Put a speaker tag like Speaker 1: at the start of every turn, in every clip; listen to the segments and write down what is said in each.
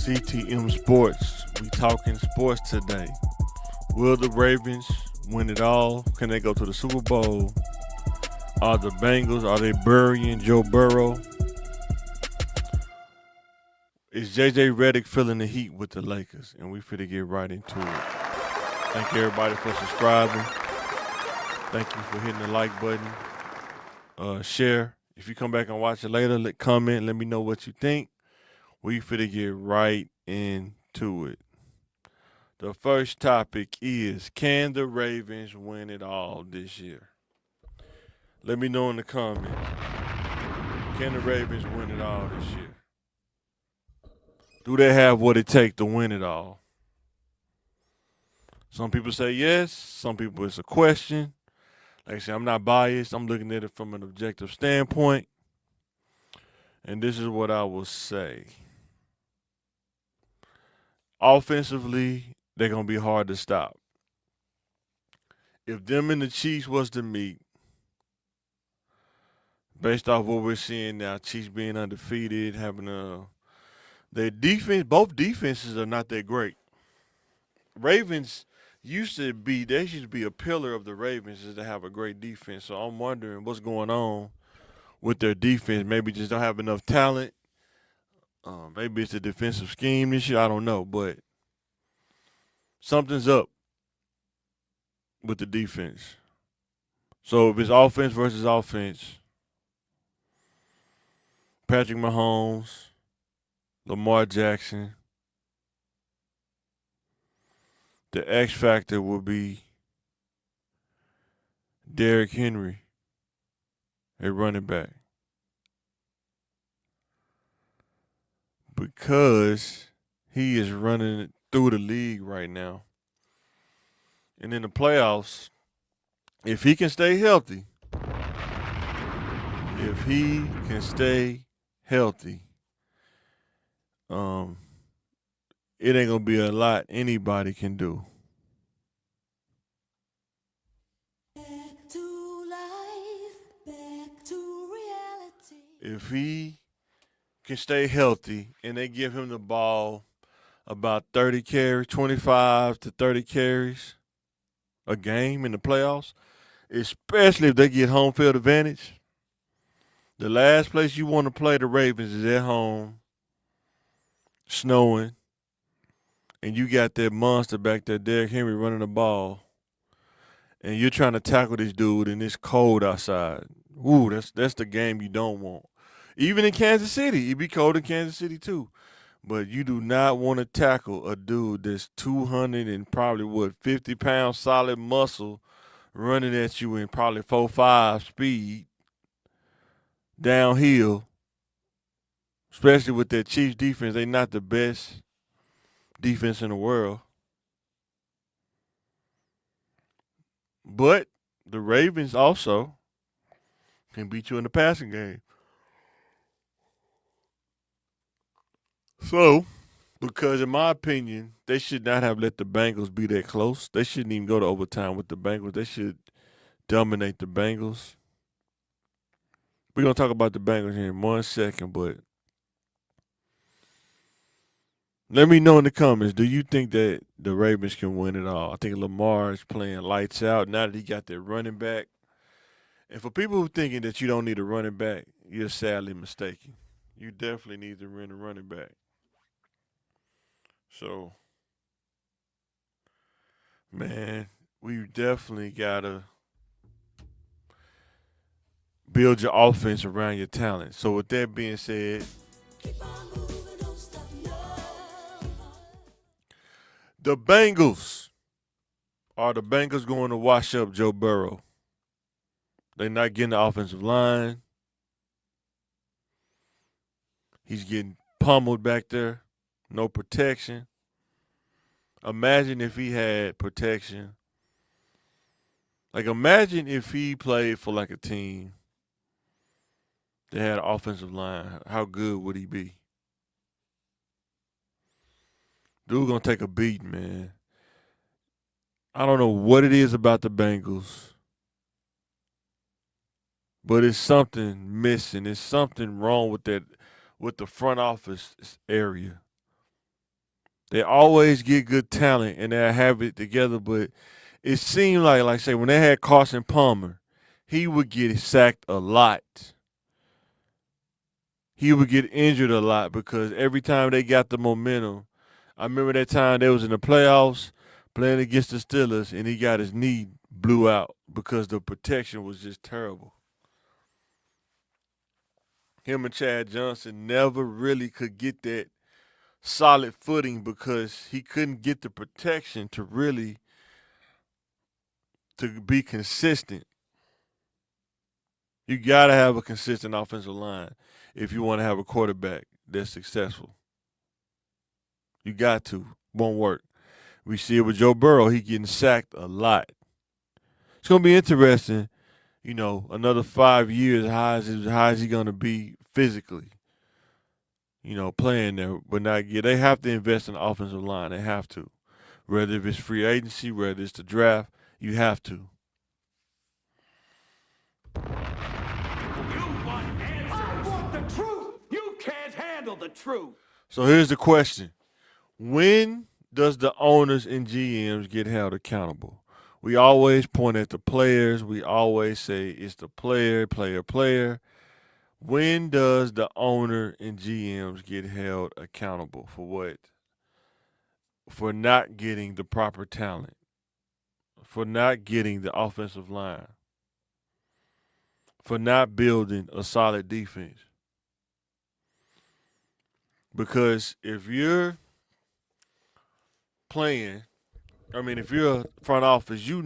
Speaker 1: CTM Sports. We talking sports today. Will the Ravens win it all? Can they go to the Super Bowl? Are the Bengals, are they burying Joe Burrow? Is JJ Reddick feeling the heat with the Lakers? And we finna get right into it. Thank everybody for subscribing. Thank you for hitting the like button. Share. If you come back and watch it later, comment, let me know what you think. We finna get right into it. The first topic is, can the Ravens win it all this year? Let me know in the comments. Can the Ravens win it all this year? Do they have what it takes to win it all? Some people say yes. Some people it's a question. Like I said, I'm not biased. I'm looking at it from an objective standpoint. And this is what I will say. Offensively, they're going to be hard to stop. If them and the Chiefs was to meet, based off what we're seeing now, Chiefs being undefeated, having their defense, both defenses are not that great. Ravens used to be a pillar of the Ravens is to have a great defense. So I'm wondering what's going on with their defense. Maybe just don't have enough talent. Maybe it's a defensive scheme this year. I don't know, but something's up with the defense. So if it's offense versus offense, Patrick Mahomes, Lamar Jackson, the X factor will be Derrick Henry, a running back. Because he is running through the league right now. And in the playoffs, if he can stay healthy, it ain't gonna be a lot anybody can do.
Speaker 2: Back to life, back to reality.
Speaker 1: If he can stay healthy and they give him the ball about 30 carries, 25 to 30 carries a game in the playoffs, especially if they get home field advantage. The last place you want to play the Ravens is at home, snowing, and you got that monster back there, Derrick Henry, running the ball, and you're trying to tackle this dude and it's cold outside. Ooh, that's the game you don't want. Even in Kansas City, it'd be cold in Kansas City too. But you do not want to tackle a dude that's 200 and probably 50 pounds solid muscle running at you in probably 4.5 speed downhill, especially with their Chiefs defense. They're not the best defense in the world. But the Ravens also can beat you in the passing game. So, because in my opinion, they should not have let the Bengals be that close. They shouldn't even go to overtime with the Bengals. They should dominate the Bengals. We're going to talk about the Bengals here in 1 second, but let me know in the comments, do you think that the Ravens can win it all? I think Lamar is playing lights out now that he got their running back. And for people who are thinking that you don't need a running back, you're sadly mistaken. You definitely need to run a running back. So, man, we definitely got to build your offense around your talent. So, with that being said,
Speaker 2: Keep on moving, don't stop, no.
Speaker 1: the Bengals. Are the Bengals going to wash up Joe Burrow? They're not getting the offensive line. He's getting pummeled back there. No protection. Imagine if he had protection. Like, imagine if he played for like a team that had an offensive line. How good would he be? Dude gonna take a beat, man. I don't know what it is about the Bengals, but it's something missing. It's something wrong with the front office area. They always get good talent and they have it together, but it seemed like say, when they had Carson Palmer, he would get sacked a lot. He would get injured a lot because every time they got the momentum, I remember that time they was in the playoffs playing against the Steelers and he got his knee blew out because the protection was just terrible. Him and Chad Johnson never really could get that solid footing because he couldn't get the protection to really to be consistent. You gotta have a consistent offensive line if you want to have a quarterback that's successful. You got to. Won't work. We see it with Joe Burrow. He getting sacked a lot. It's gonna be interesting. Another 5 years. How is he gonna be physically? Playing there, but not get. They have to invest in the offensive line. They have to. Whether if it's free agency, whether it's the draft, you have to.
Speaker 3: I want the truth. You can't handle the truth.
Speaker 1: So here's the question: when does the owners and GMs get held accountable? We always point at the players. We always say it's the player. When does the owner and GMs get held accountable for what? For not getting the proper talent, for not getting the offensive line, for not building a solid defense. Because if you're playing, if you're a front office, you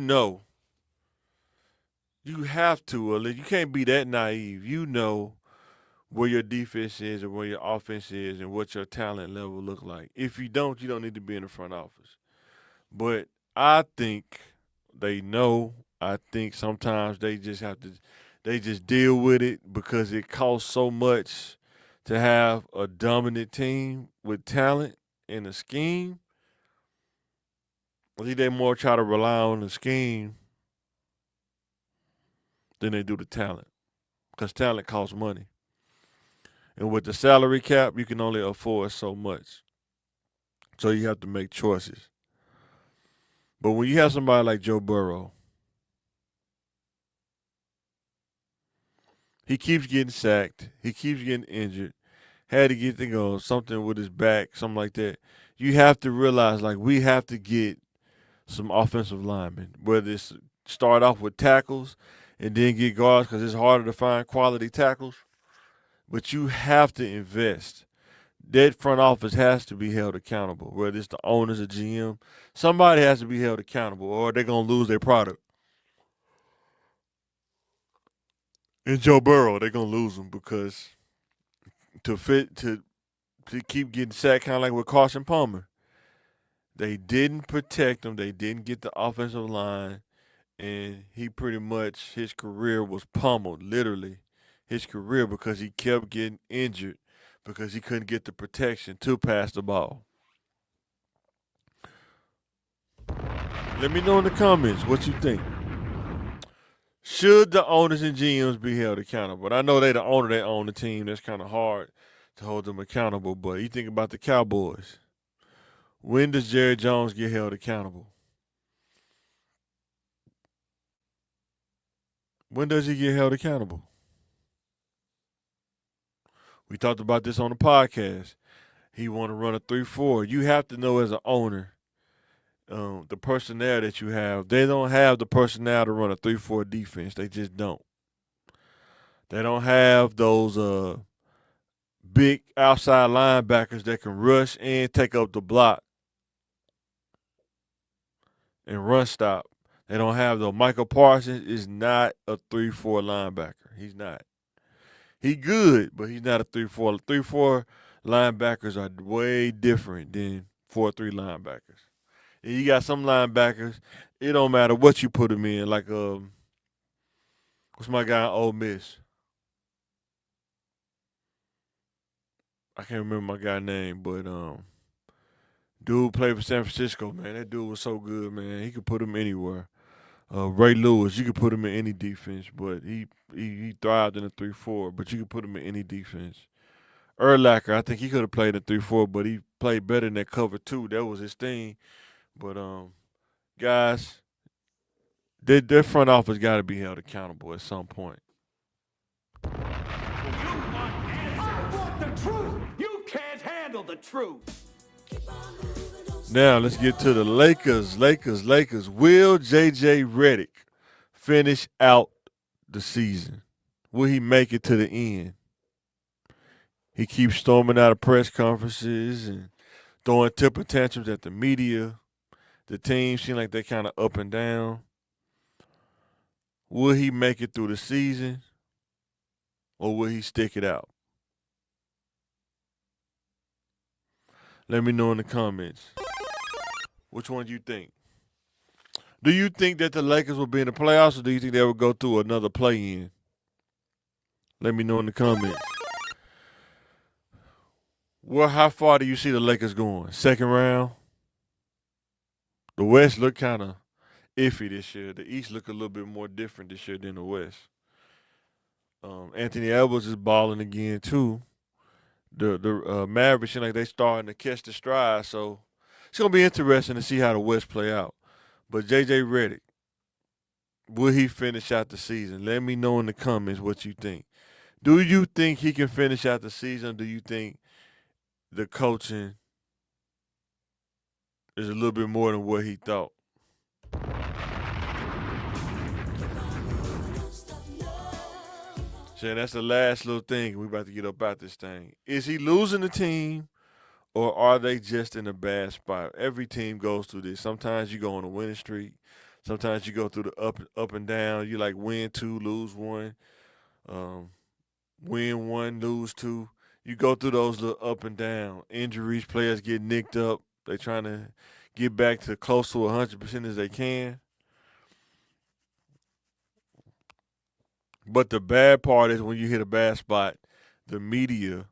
Speaker 1: have to, or you can't be that naive. You know where your defense is and where your offense is and what your talent level look like. If you don't need to be in the front office. But I think they know. I think sometimes they just deal with it because it costs so much to have a dominant team with talent and a scheme. I think they more try to rely on the scheme than they do the talent because talent costs money. And with the salary cap, you can only afford so much. So you have to make choices. But when you have somebody like Joe Burrow, he keeps getting sacked, he keeps getting injured, had to get something with his back, something like that. You have to realize we have to get some offensive linemen, whether it's start off with tackles and then get guards because it's harder to find quality tackles. But you have to invest. That front office has to be held accountable, whether it's the owners or GM. Somebody has to be held accountable or they're going to lose their product. And Joe Burrow, they're going to lose him because to keep getting sacked kind of like with Carson Palmer, they didn't protect him. They didn't get the offensive line. And he pretty much, his career was pummeled, literally, his career because he kept getting injured because he couldn't get the protection to pass the ball. Let me know in the comments what you think. Should the owners and GMs be held accountable? But I know they the owner, they own the team. That's kind of hard to hold them accountable. But you think about the Cowboys. When does Jerry Jones get held accountable? When does he get held accountable? We talked about this on the podcast. He want to run a 3-4. You have to know as an owner, the personnel that you have. They don't have the personnel to run a 3-4 defense. They just don't. They don't have those big outside linebackers that can rush and take up the block and run stop. They don't have those. Michael Parsons is not a 3-4 linebacker. He's not. He good, but he's not a 3-4. 3-4 linebackers are way different than 4-3 linebackers. And you got some linebackers, it don't matter what you put them in. Like, what's my guy in Ole Miss? I can't remember my guy's name, but dude played for San Francisco, man. That dude was so good, man. He could put him anywhere. Ray Lewis, you could put him in any defense, but he thrived in a 3-4, but you could put him in any defense. Urlacher, I think he could have played in 3-4, but he played better in that cover 2. That was his thing. But guys, their front office got to be held accountable at some point.
Speaker 3: I want the truth. You can't handle the truth.
Speaker 1: Now let's get to the Lakers. Will J.J. Reddick finish out the season? Will he make it to the end? He keeps storming out of press conferences and throwing temper tantrums at the media. The team seem like they're kind of up and down. Will he make it through the season, or will he stick it out? Let me know in the comments. Which one do you think? Do you think that the Lakers will be in the playoffs, or do you think they will go through another play-in? Let me know in the comments. Well, how far do you see the Lakers going? Second round? The West look kind of iffy this year. The East look a little bit more different this year than the West. Anthony Edwards is balling again too. The Mavericks seem like they starting to catch the stride, so it's gonna be interesting to see how the West play out. But J.J. Reddick, will he finish out the season? Let me know in the comments what you think. Do you think he can finish out the season? Do you think the coaching is a little bit more than what he thought? So that's the last little thing. We about to get up out this thing. Is he losing the team, or are they just in a bad spot? Every team goes through this. Sometimes you go on a winning streak. Sometimes you go through the up and down. You like win 2, lose 1, win 1, lose 2. You go through those little up and down. Injuries, players get nicked up. They're trying to get back to close to 100% as they can. But the bad part is when you hit a bad spot, the media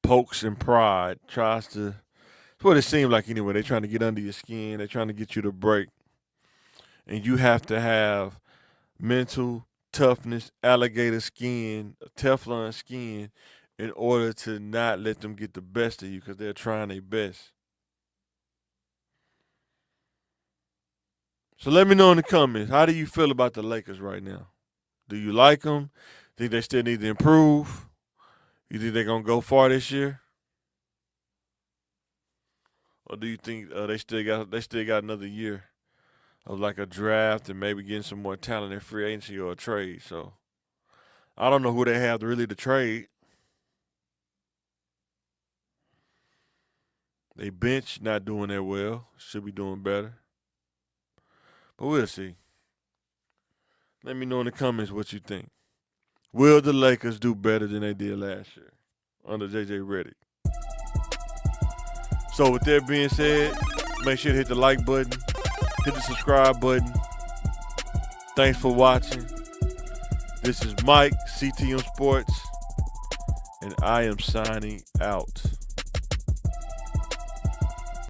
Speaker 1: pokes and pride, tries to, that's what it seems like anyway. They're trying to get under your skin. They're trying to get you to break. And you have to have mental toughness, alligator skin, Teflon skin, in order to not let them get the best of you, because they're trying their best. So let me know in the comments, how do you feel about the Lakers right now? Do you like them? Think they still need to improve? You think they're gonna go far this year? Or do you think they still got another year of like a draft and maybe getting some more talent in free agency or a trade? So I don't know who they have really to trade. They bench not doing that well. Should be doing better. But we'll see. Let me know in the comments what you think. Will the Lakers do better than they did last year under J.J. Reddick? So with that being said, make sure to hit the like button, hit the subscribe button. Thanks for watching. This is Mike, CTM Sports, and I am signing out.